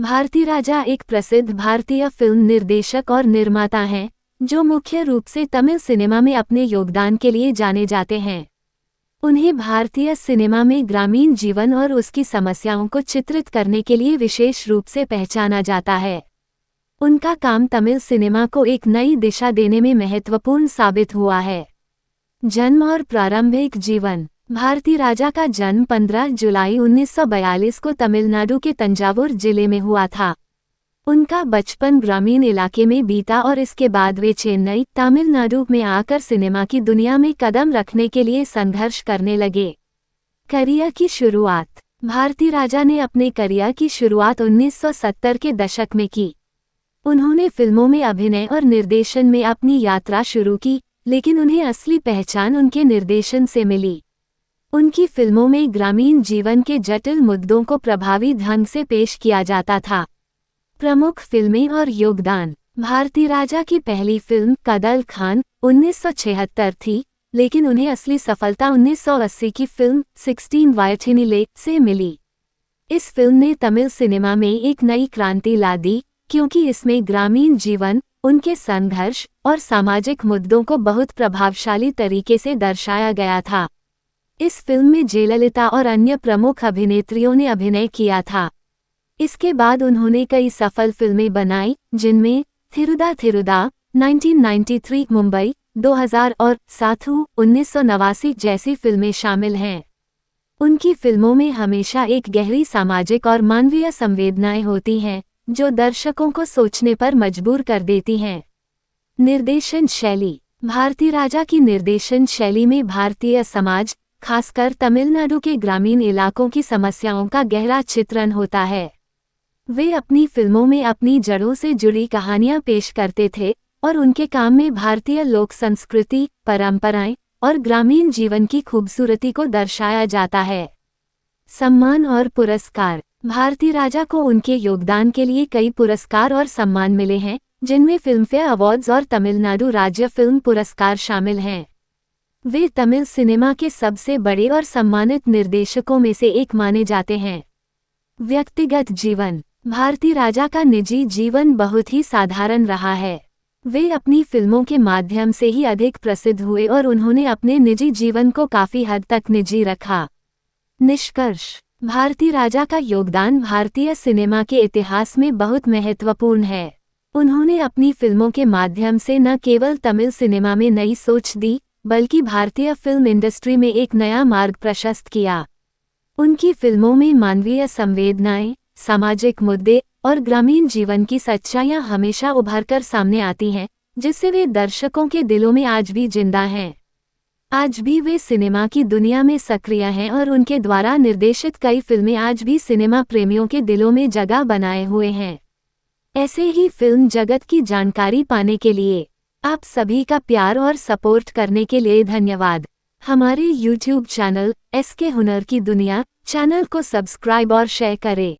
भारती राजा एक प्रसिद्ध भारतीय फिल्म निर्देशक और निर्माता हैं, जो मुख्य रूप से तमिल सिनेमा में अपने योगदान के लिए जाने जाते हैं। उन्हें भारतीय सिनेमा में ग्रामीण जीवन और उसकी समस्याओं को चित्रित करने के लिए विशेष रूप से पहचाना जाता है। उनका काम तमिल सिनेमा को एक नई दिशा देने में महत्वपूर्ण साबित हुआ है। जन्म और प्रारंभिक जीवन। भारती राजा का जन्म 15 जुलाई 1942 को तमिलनाडु के तंजावुर जिले में हुआ था। उनका बचपन ग्रामीण इलाके में बीता और इसके बाद वे चेन्नई, तमिलनाडु में आकर सिनेमा की दुनिया में कदम रखने के लिए संघर्ष करने लगे। करियर की शुरुआत। भारती राजा ने अपने करियर की शुरुआत 1970 के दशक में की। उन्होंने फिल्मों में अभिनय और निर्देशन में अपनी यात्रा शुरू की, लेकिन उन्हें असली पहचान उनके निर्देशन से मिली। उनकी फिल्मों में ग्रामीण जीवन के जटिल मुद्दों को प्रभावी ढंग से पेश किया जाता था। प्रमुख फिल्में और योगदान। भारती राजा की पहली फिल्म कदल खान 1976 थी, लेकिन उन्हें असली सफलता 1980 की फिल्म 16 वायथिनिले से मिली। इस फिल्म ने तमिल सिनेमा में एक नई क्रांति ला दी, क्योंकि इसमें ग्रामीण जीवन, उनके संघर्ष और सामाजिक मुद्दों को बहुत प्रभावशाली तरीके से दर्शाया गया था। इस फिल्म में जयललिता और अन्य प्रमुख अभिनेत्रियों ने अभिनय किया था। इसके बाद उन्होंने कई सफल फिल्में बनाई, जिनमें थिरुदा थिरुदा 1993 मुंबई 2000 और साथू 1989 जैसी फिल्में शामिल हैं। उनकी फिल्मों में हमेशा एक गहरी सामाजिक और मानवीय संवेदनाएं होती हैं, जो दर्शकों को सोचने पर मजबूर कर देती हैं। निर्देशन शैली। भारती राजा की निर्देशन शैली में भारतीय समाज, खासकर तमिलनाडु के ग्रामीण इलाकों की समस्याओं का गहरा चित्रण होता है। वे अपनी फिल्मों में अपनी जड़ों से जुड़ी कहानियां पेश करते थे और उनके काम में भारतीय लोक संस्कृति, परंपराएं और ग्रामीण जीवन की खूबसूरती को दर्शाया जाता है। सम्मान और पुरस्कार। भारती राजा को उनके योगदान के लिए कई पुरस्कार और सम्मान मिले हैं, जिनमें फिल्मफेयर अवार्ड्स और तमिलनाडु राज्य फिल्म पुरस्कार शामिल हैं। वे तमिल सिनेमा के सबसे बड़े और सम्मानित निर्देशकों में से एक माने जाते हैं। व्यक्तिगत जीवन। भारती राजा का निजी जीवन बहुत ही साधारण रहा है। वे अपनी फिल्मों के माध्यम से ही अधिक प्रसिद्ध हुए और उन्होंने अपने निजी जीवन को काफी हद तक निजी रखा। निष्कर्ष। भारती राजा का योगदान भारतीय सिनेमा के इतिहास में बहुत महत्वपूर्ण है। उन्होंने अपनी फिल्मों के माध्यम से न केवल तमिल सिनेमा में नई सोच दी, बल्कि भारतीय फिल्म इंडस्ट्री में एक नया मार्ग प्रशस्त किया। उनकी फिल्मों में मानवीय संवेदनाएं, सामाजिक मुद्दे और ग्रामीण जीवन की सच्चाइयां हमेशा उभरकर सामने आती हैं, जिससे वे दर्शकों के दिलों में आज भी जिंदा हैं। आज भी वे सिनेमा की दुनिया में सक्रिय हैं और उनके द्वारा निर्देशित कई फिल्में आज भी सिनेमा प्रेमियों के दिलों में जगह बनाए हुए हैं। ऐसे ही फिल्म जगत की जानकारी पाने के लिए आप सभी का प्यार और सपोर्ट करने के लिए धन्यवाद। हमारे YouTube चैनल SK हुनर की दुनिया चैनल को सब्सक्राइब और शेयर करें।